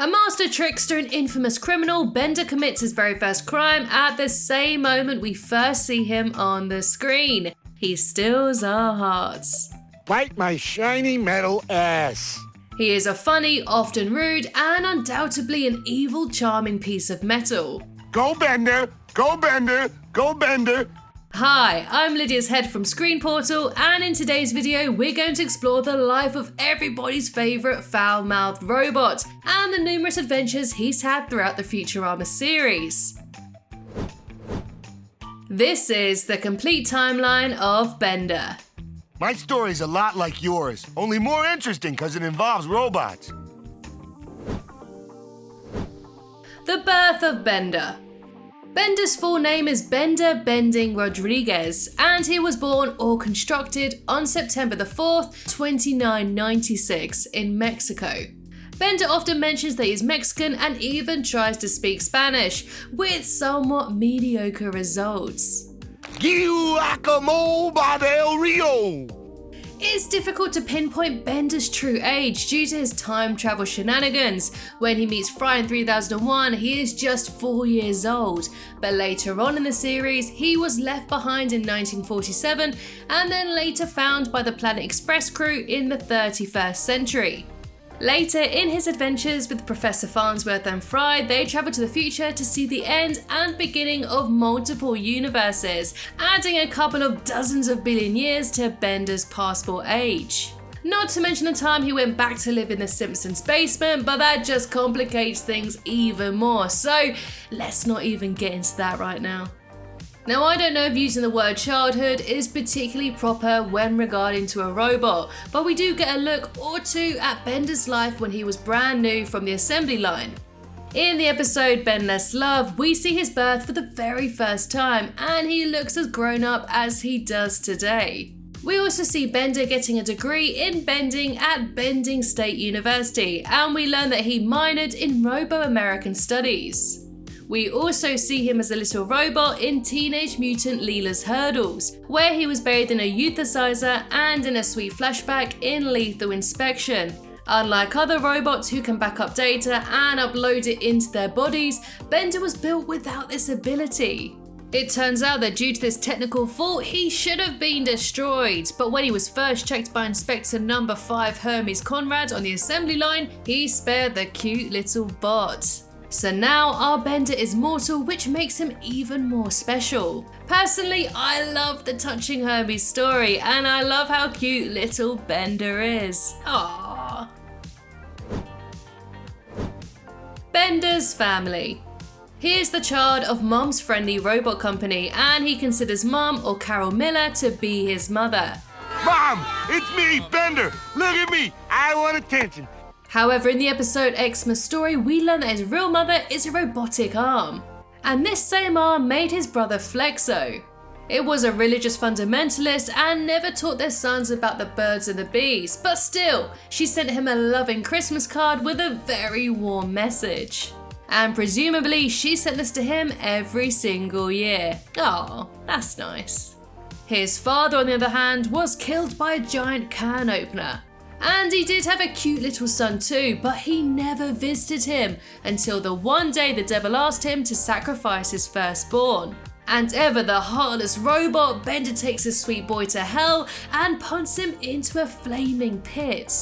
A master trickster and infamous criminal, Bender commits his very first crime at the same moment we first see him on the screen. He steals our hearts. Bite my shiny metal ass. He is a funny, often rude, and undoubtedly an evil, charming piece of metal. Go Bender! Go Bender! Go Bender! Hi, I'm Lydia's Head from Screen Portal, and in today's video we're going to explore the life of everybody's favourite foul-mouthed robot and the numerous adventures he's had throughout the Futurama series. This is the complete timeline of Bender. My story's a lot like yours, only more interesting because it involves robots. The birth of Bender. Bender's full name is Bender Bending Rodriguez, and he was born or constructed on September the 4th, 2996 in Mexico. Bender often mentions that he's Mexican and even tries to speak Spanish, with somewhat mediocre results. Guacamole del Rio! It's difficult to pinpoint Bender's true age due to his time travel shenanigans. When he meets Fry in 3001, he is just 4 years old, but later on in the series, he was left behind in 1947 and then later found by the Planet Express crew in the 31st century. Later, in his adventures with Professor Farnsworth and Fry, they travel to the future to see the end and beginning of multiple universes, adding a couple of dozens of billion years to Bender's passport age. Not to mention the time he went back to live in the Simpsons' basement, but that just complicates things even more, so let's not even get into that right now. Now, I don't know if using the word childhood is particularly proper when regarding to a robot, but we do get a look or two at Bender's life when he was brand new from the assembly line. In the episode Bend Less Love, we see his birth for the very first time, and he looks as grown up as he does today. We also see Bender getting a degree in bending at Bending State University, and we learn that he minored in Robo-American Studies. We also see him as a little robot in Teenage Mutant Leela's Hurdles, where he was bathed in a euthanizer and in a sweet flashback in Lethal Inspection. Unlike other robots who can back up data and upload it into their bodies, Bender was built without this ability. It turns out that due to this technical fault, he should have been destroyed, but when he was first checked by Inspector No. 5 Hermes Conrad on the assembly line, he spared the cute little bot. So now our Bender is mortal, which makes him even more special. Personally, I love the touching Hermes story, and I love how cute little Bender is. Aww. Bender's family. He is the child of Mom's Friendly Robot Company, and he considers Mom, or Carol Miller, to be his mother. Mom, it's me, Bender. Look at me. I want attention. However, in the episode Xmas Story, we learn that his real mother is a robotic arm. And this same arm made his brother Flexo. It was a religious fundamentalist and never taught their sons about the birds and the bees, but still, she sent him a loving Christmas card with a very warm message. And presumably, she sent this to him every single year. Aw, that's nice. His father, on the other hand, was killed by a giant can opener. And he did have a cute little son too, but he never visited him until the one day the devil asked him to sacrifice his firstborn. And ever the heartless robot, Bender takes his sweet boy to hell and punts him into a flaming pit.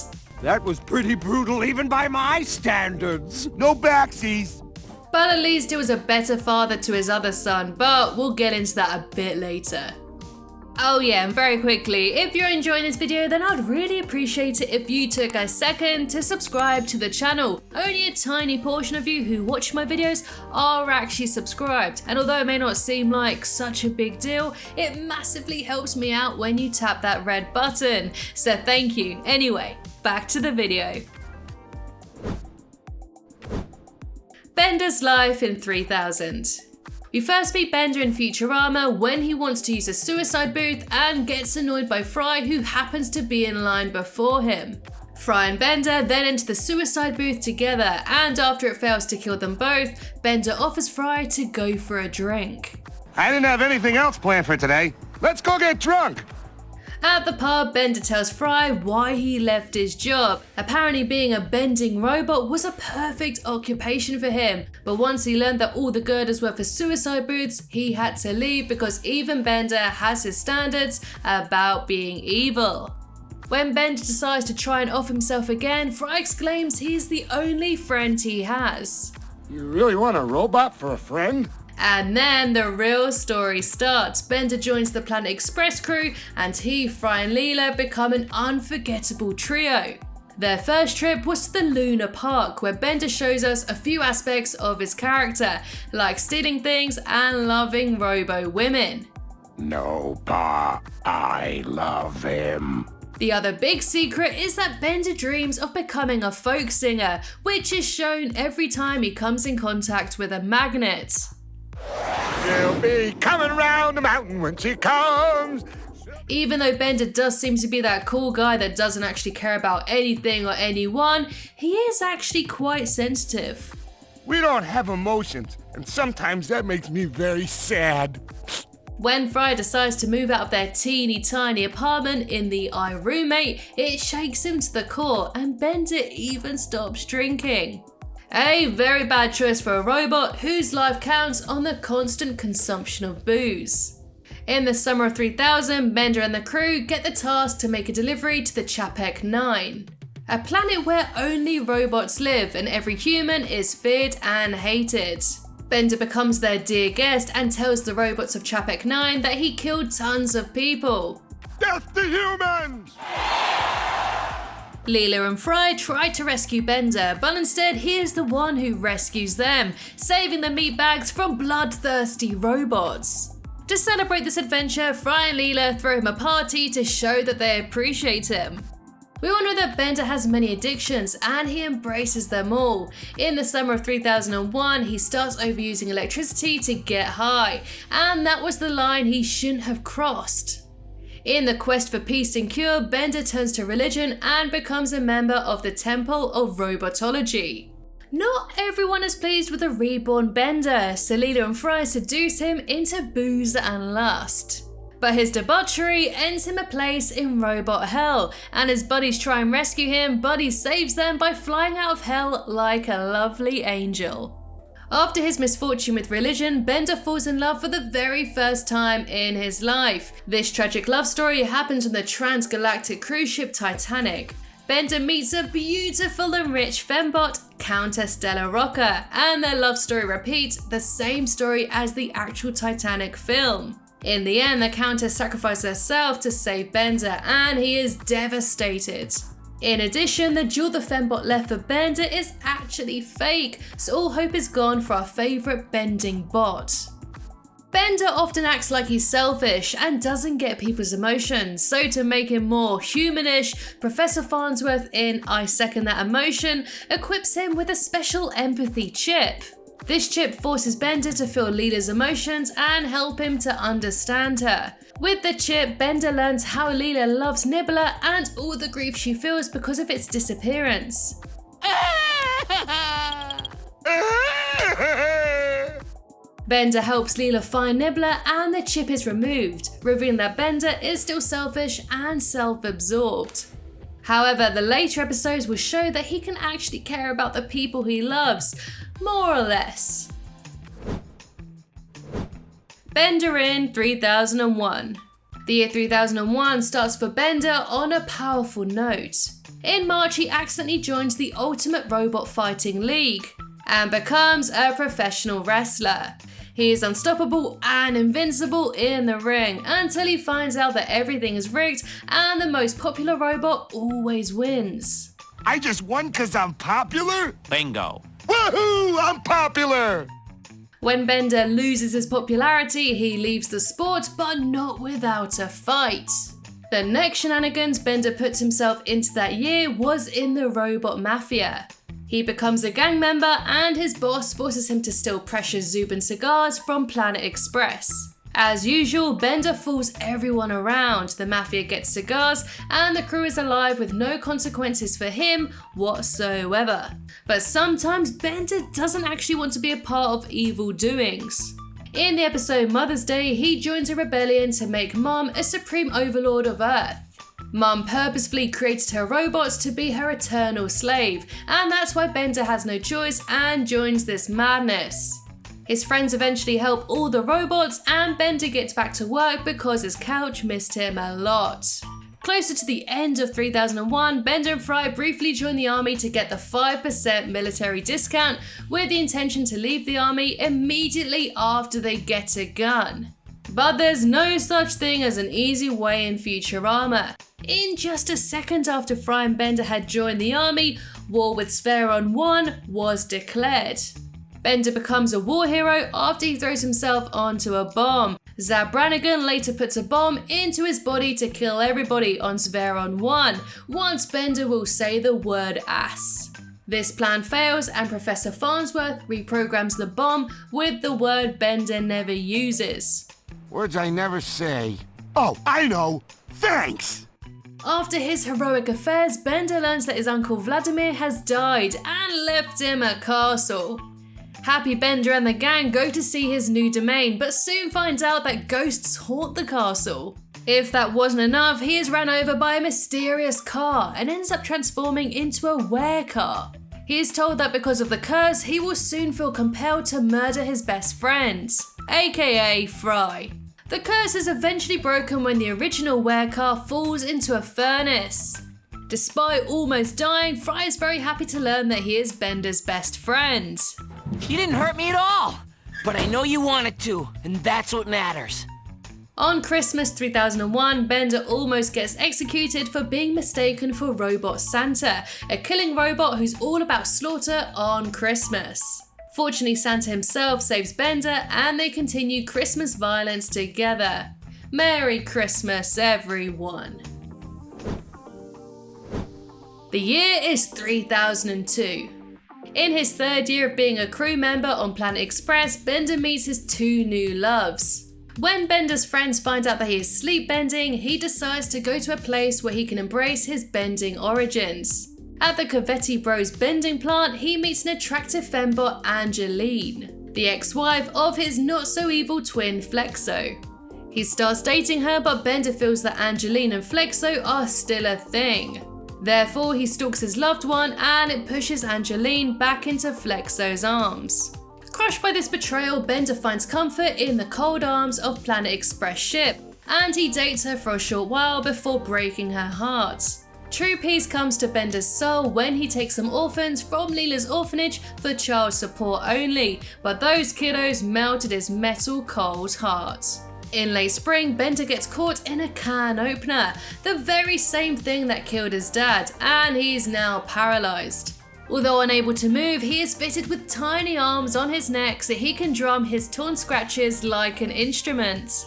That was pretty brutal even by my standards. No backsies. But at least he was a better father to his other son, but we'll get into that a bit later. Oh yeah, and very quickly, if you're enjoying this video, then I'd really appreciate it if you took a second to subscribe to the channel. Only a tiny portion of you who watch my videos are actually subscribed, and although it may not seem like such a big deal, it massively helps me out when you tap that red button. So thank you. Anyway, back to the video. Bender's life in 3000. We first meet Bender in Futurama when he wants to use a suicide booth and gets annoyed by Fry, who happens to be in line before him. Fry and Bender then enter the suicide booth together, and after it fails to kill them both, Bender offers Fry to go for a drink. I didn't have anything else planned for today. Let's go get drunk. At the pub, Bender tells Fry why he left his job. Apparently being a bending robot was a perfect occupation for him, but once he learned that all the girders were for suicide booths, he had to leave because even Bender has his standards about being evil. When Bender decides to try and off himself again, Fry exclaims he's the only friend he has. You really want a robot for a friend? And then the real story starts. Bender joins the Planet Express crew and he, Fry and Leela become an unforgettable trio. Their first trip was to the Lunar Park, where Bender shows us a few aspects of his character, like stealing things and loving robo women. No, Pa, I love him. The other big secret is that Bender dreams of becoming a folk singer, which is shown every time he comes in contact with a magnet. She'll be coming round the mountain when she comes. Even though Bender does seem to be that cool guy that doesn't actually care about anything or anyone, he is actually quite sensitive. We don't have emotions, and sometimes that makes me very sad. When Fry decides to move out of their teeny tiny apartment in the iRoommate, it shakes him to the core and Bender even stops drinking. A very bad choice for a robot whose life counts on the constant consumption of booze. In the summer of 3000, Bender and the crew get the task to make a delivery to the Chapek 9, a planet where only robots live and every human is feared and hated. Bender becomes their dear guest and tells the robots of Chapek 9 that he killed tons of people. Death to humans! Leela and Fry try to rescue Bender, but instead he is the one who rescues them, saving the meatbags from bloodthirsty robots. To celebrate this adventure, Fry and Leela throw him a party to show that they appreciate him. We all know that Bender has many addictions and he embraces them all. In the summer of 3001, he starts overusing electricity to get high, and that was the line he shouldn't have crossed. In the quest for peace and cure, Bender turns to religion and becomes a member of the Temple of Robotology. Not everyone is pleased with the reborn Bender, so Leela and Fry seduce him into booze and lust. But his debauchery ends him a place in robot hell, and as buddies try and rescue him, Buddy saves them by flying out of hell like a lovely angel. After his misfortune with religion, Bender falls in love for the very first time in his life. This tragic love story happens on the transgalactic cruise ship Titanic. Bender meets a beautiful and rich fembot, Countess Della Rocca, and their love story repeats the same story as the actual Titanic film. In the end, the Countess sacrifices herself to save Bender, and he is devastated. In addition, the jewel the fembot left for Bender is actually fake, so all hope is gone for our favourite bending bot. Bender often acts like he's selfish and doesn't get people's emotions, so to make him more humanish, Professor Farnsworth in I Second That Emotion equips him with a special empathy chip. This chip forces Bender to feel Leela's emotions and help him to understand her. With the chip, Bender learns how Leela loves Nibbler and all the grief she feels because of its disappearance. Bender helps Leela find Nibbler and the chip is removed, revealing that Bender is still selfish and self-absorbed. However, the later episodes will show that he can actually care about the people he loves, more or less. Bender in 3001. The year 3001 starts for Bender on a powerful note. In March, he accidentally joins the Ultimate Robot Fighting League and becomes a professional wrestler. He is unstoppable and invincible in the ring until he finds out that everything is rigged and the most popular robot always wins. I just won because I'm popular? Bingo. Woohoo! I'm popular! When Bender loses his popularity, he leaves the sport, but not without a fight. The next shenanigans Bender puts himself into that year was in the Robot Mafia. He becomes a gang member and his boss forces him to steal precious Zubin cigars from Planet Express. As usual, Bender fools everyone around. The Mafia gets cigars and the crew is alive with no consequences for him whatsoever. But sometimes Bender doesn't actually want to be a part of evil doings. In the episode Mother's Day, he joins a rebellion to make Mom a supreme overlord of Earth. Mom purposefully created her robots to be her eternal slave, and that's why Bender has no choice and joins this madness. His friends eventually help all the robots, and Bender gets back to work because his couch missed him a lot. Closer to the end of 3001, Bender and Fry briefly join the army to get the 5% military discount, with the intention to leave the army immediately after they get a gun. But there's no such thing as an easy way in Futurama. In just a second after Fry and Bender had joined the army, war with Spheron 1 was declared. Bender becomes a war hero after he throws himself onto a bomb. Zab Brannigan later puts a bomb into his body to kill everybody on Spheron 1, once Bender will say the word ass. This plan fails and Professor Farnsworth reprograms the bomb with the word Bender never uses. Words I never say. Oh, I know. Thanks! After his heroic affairs, Bender learns that his uncle Vladimir has died and left him a castle. Happy Bender and the gang go to see his new domain, but soon finds out that ghosts haunt the castle. If that wasn't enough, he is ran over by a mysterious car and ends up transforming into a werecar. He is told that because of the curse, he will soon feel compelled to murder his best friend, aka Fry. The curse is eventually broken when the original werecar falls into a furnace. Despite almost dying, Fry is very happy to learn that he is Bender's best friend. You didn't hurt me at all, but I know you wanted to, and that's what matters. On Christmas 3001, Bender almost gets executed for being mistaken for Robot Santa, a killing robot who's all about slaughter on Christmas. Fortunately, Santa himself saves Bender and they continue Christmas violence together. Merry Christmas, everyone. The year is 3002. In his third year of being a crew member on Planet Express, Bender meets his two new loves. When Bender's friends find out that he is sleep bending, he decides to go to a place where he can embrace his bending origins. At the Covetti Bros bending plant, he meets an attractive fembot, Angeline, the ex-wife of his not-so-evil twin Flexo. He starts dating her, but Bender feels that Angeline and Flexo are still a thing. Therefore, he stalks his loved one and it pushes Angeline back into Flexo's arms. Crushed by this betrayal, Bender finds comfort in the cold arms of Planet Express ship, and he dates her for a short while before breaking her heart. True peace comes to Bender's soul when he takes some orphans from Leela's orphanage for child support only, but those kiddos melted his metal cold heart. In late spring, Bender gets caught in a can opener, the very same thing that killed his dad, and he's now paralysed. Although unable to move, he is fitted with tiny arms on his neck so he can drum his torn scratches like an instrument.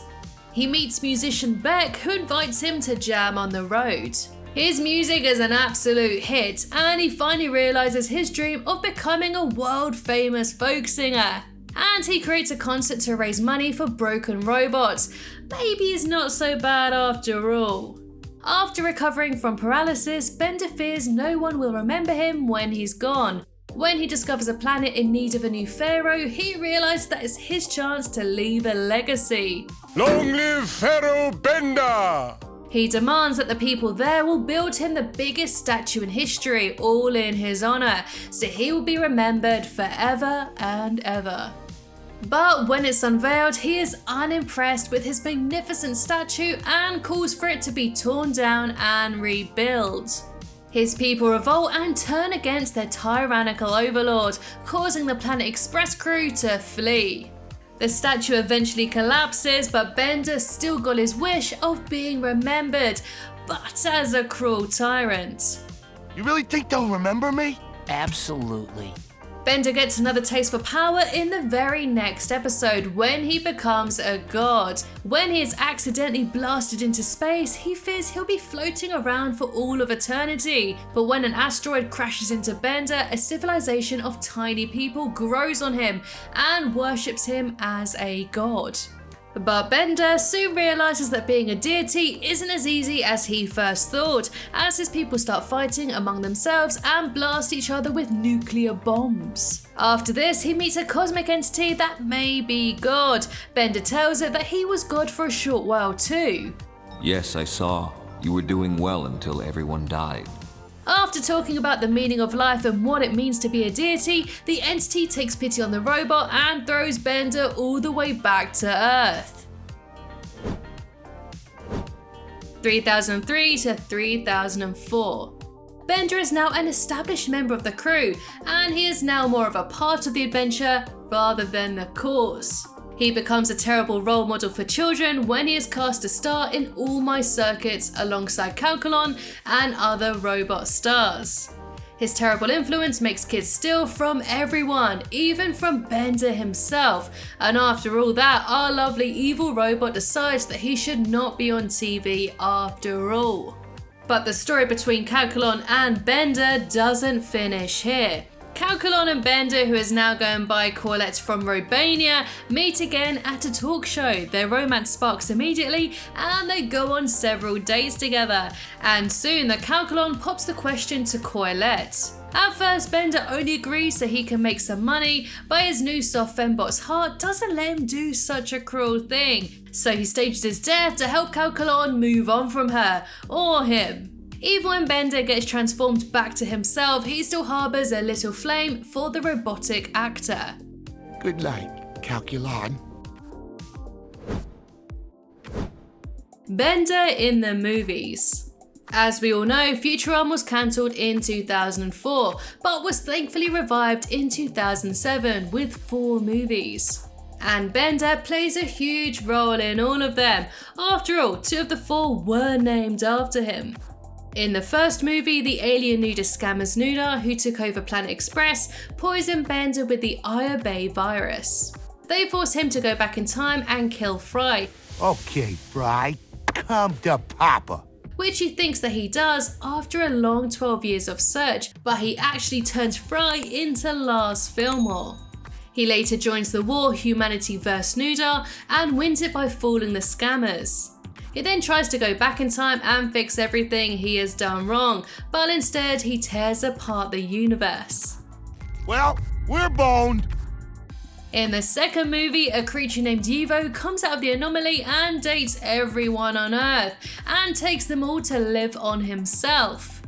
He meets musician Beck, who invites him to jam on the road. His music is an absolute hit, and he finally realises his dream of becoming a world-famous folk singer. And he creates a concert to raise money for broken robots. Maybe he's not so bad after all. After recovering from paralysis, Bender fears no one will remember him when he's gone. When he discovers a planet in need of a new pharaoh, he realizes that it's his chance to leave a legacy. Long live Pharaoh Bender! He demands that the people there will build him the biggest statue in history, all in his honor, so he will be remembered forever and ever. But when it's unveiled, he is unimpressed with his magnificent statue and calls for it to be torn down and rebuilt. His people revolt and turn against their tyrannical overlord, causing the Planet Express crew to flee. The statue eventually collapses, but Bender still got his wish of being remembered, but as a cruel tyrant. You really think they'll remember me? Absolutely. Bender gets another taste for power in the very next episode when he becomes a god. When he is accidentally blasted into space, he fears he'll be floating around for all of eternity. But when an asteroid crashes into Bender, a civilization of tiny people grows on him and worships him as a god. But Bender soon realizes that being a deity isn't as easy as he first thought, as his people start fighting among themselves and blast each other with nuclear bombs. After this, he meets a cosmic entity that may be God. Bender tells it that he was God for a short while too. Yes, I saw. You were doing well until everyone died. After talking about the meaning of life and what it means to be a deity, the entity takes pity on the robot and throws Bender all the way back to Earth. 3003 to 3004. Bender is now an established member of the crew, and he is now more of a part of the adventure rather than the cause. He becomes a terrible role model for children when he is cast to star in All My Circuits alongside Calculon and other robot stars. His terrible influence makes kids steal from everyone, even from Bender himself, and after all that, our lovely evil robot decides that he should not be on TV after all. But the story between Calculon and Bender doesn't finish here. Calculon and Bender, who is now going by Corlett from Robania, meet again at a talk show. Their romance sparks immediately and they go on several dates together. And soon the Calculon pops the question to Corlett. At first, Bender only agrees so he can make some money, but his new soft fembot's heart doesn't let him do such a cruel thing. So he stages his death to help Calculon move on from her, or him. Even when Bender gets transformed back to himself, he still harbours a little flame for the robotic actor. Good night, Calculon. Bender in the movies. As we all know, Futurama was cancelled in 2004, but was thankfully revived in 2007 with 4 movies. And Bender plays a huge role in all of them. After all, 2 of the 4 were named after him. In the first movie, the alien nudist scammers Nuda, who took over Planet Express, poisoned Bender with the Bay virus. They force him to go back in time and kill Fry, Okay, Fry, come to Papa. which he thinks that he does after a long 12 years of search, but he actually turns Fry into Lars Fillmore. He later joins the war Humanity vs. Nuda and wins it by fooling the scammers. He then tries to go back in time and fix everything he has done wrong, but instead he tears apart the universe. Well, we're boned. In the second movie, a creature named Evo comes out of the anomaly and dates everyone on Earth, and takes them all to live on himself.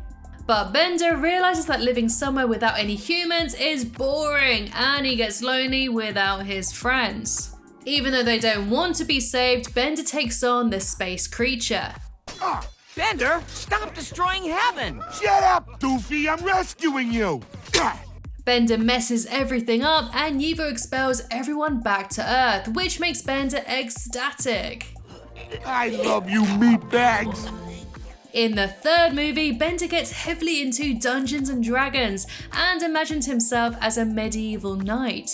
But Bender realizes that living somewhere without any humans is boring, and he gets lonely without his friends. Even though they don't want to be saved, Bender takes on the space creature. Bender, stop destroying heaven! Shut up, Doofy, I'm rescuing you. Bender messes everything up and Evo expels everyone back to Earth, which makes Bender ecstatic. I love you, meatbags. In the third movie, Bender gets heavily into Dungeons and Dragons and imagines himself as a medieval knight.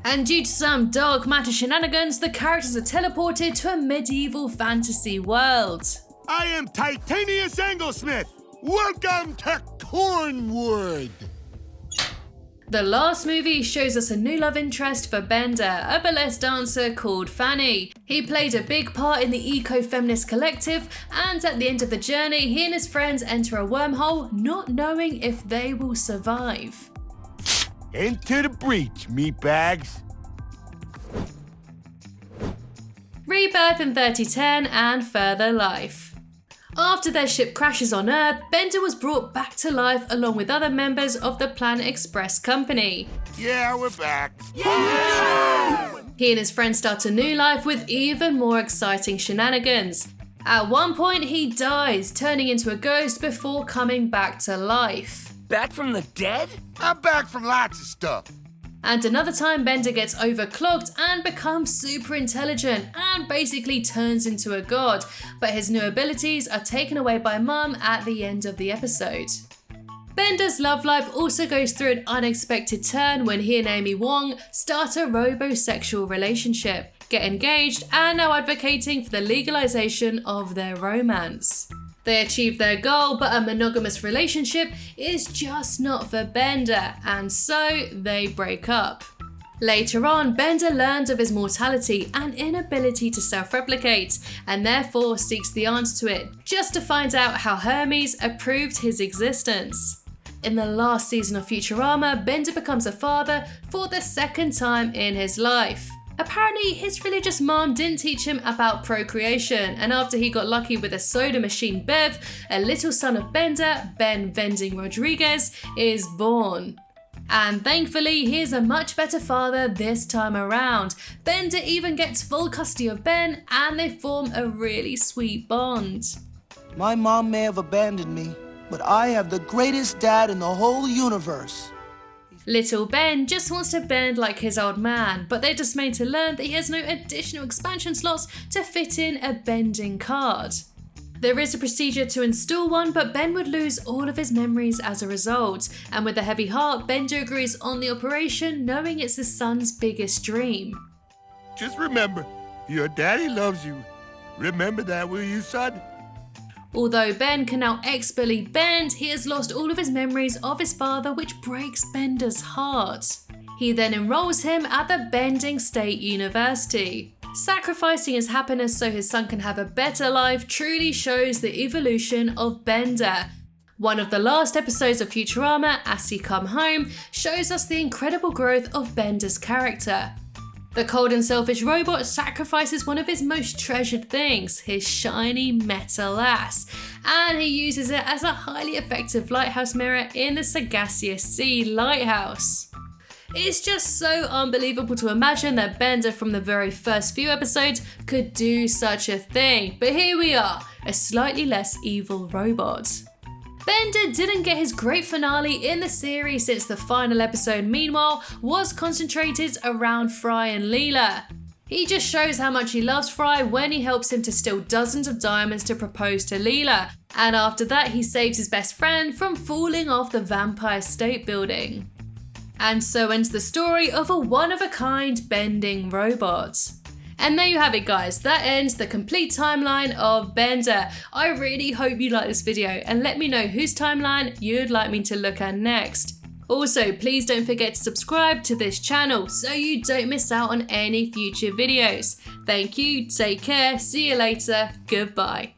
And due to some dark matter shenanigans, the characters are teleported to a medieval fantasy world. I am Titanius Anglesmith. Welcome to Cornwood. The last movie shows us a new love interest for Bender, a burlesque dancer called Fanny. He played a big part in the eco-feminist collective, and at the end of the journey, he and his friends enter a wormhole, not knowing if they will survive. Into the breach, meatbags. Rebirth in 3010 and Further Life. After their ship crashes on Earth, Bender was brought back to life along with other members of the Planet Express company. Yeah, we're back. He and his friends start a new life with even more exciting shenanigans. At one point, he dies, turning into a ghost before coming back to life. Back from the dead? I'm back from lots of stuff. And another time, Bender gets overclocked and becomes super intelligent and basically turns into a god, but his new abilities are taken away by Mum at the end of the episode. Bender's love life also goes through an unexpected turn when he and Amy Wong start a robosexual relationship, get engaged, and are advocating for the legalization of their romance. They achieve their goal, but a monogamous relationship is just not for Bender, and so they break up. Later on, Bender learns of his mortality and inability to self-replicate, and therefore seeks the answer to it, just to find out how Hermes approved his existence. In the last season of Futurama, Bender becomes a father for the second time in his life. Apparently, his religious mom didn't teach him about procreation, and after he got lucky with a soda machine Bev, a little son of Bender, Ben Vending Rodriguez, is born. And thankfully, he is a much better father this time around. Bender even gets full custody of Ben, and they form a really sweet bond. My mom may have abandoned me, but I have the greatest dad in the whole universe. Little Ben just wants to bend like his old man, but they're dismayed to learn that he has no additional expansion slots to fit in a bending card. There is a procedure to install one, but Ben would lose all of his memories as a result, and with a heavy heart, Bender agrees on the operation, knowing it's his son's biggest dream. Just remember, your daddy loves you. Remember that, will you, son? Although Ben can now expertly bend, he has lost all of his memories of his father, which breaks Bender's heart. He then enrolls him at the Bending State University. Sacrificing his happiness so his son can have a better life truly shows the evolution of Bender. One of the last episodes of Futurama, As He Come Home, shows us the incredible growth of Bender's character. The cold and selfish robot sacrifices one of his most treasured things, his shiny metal ass, and he uses it as a highly effective lighthouse mirror in the Sagacious Sea lighthouse. It's just so unbelievable to imagine that Bender from the very first few episodes could do such a thing, but here we are, a slightly less evil robot. Bender didn't get his great finale in the series since the final episode, meanwhile, was concentrated around Fry and Leela. He just shows how much he loves Fry when he helps him to steal dozens of diamonds to propose to Leela, and after that he saves his best friend from falling off the Vampire State Building. And so ends the story of a one-of-a-kind bending robot. And there you have it, guys, that ends the complete timeline of Bender. I really hope you like this video and let me know whose timeline you'd like me to look at next. Also, please don't forget to subscribe to this channel so you don't miss out on any future videos. Thank you, take care, see you later, goodbye.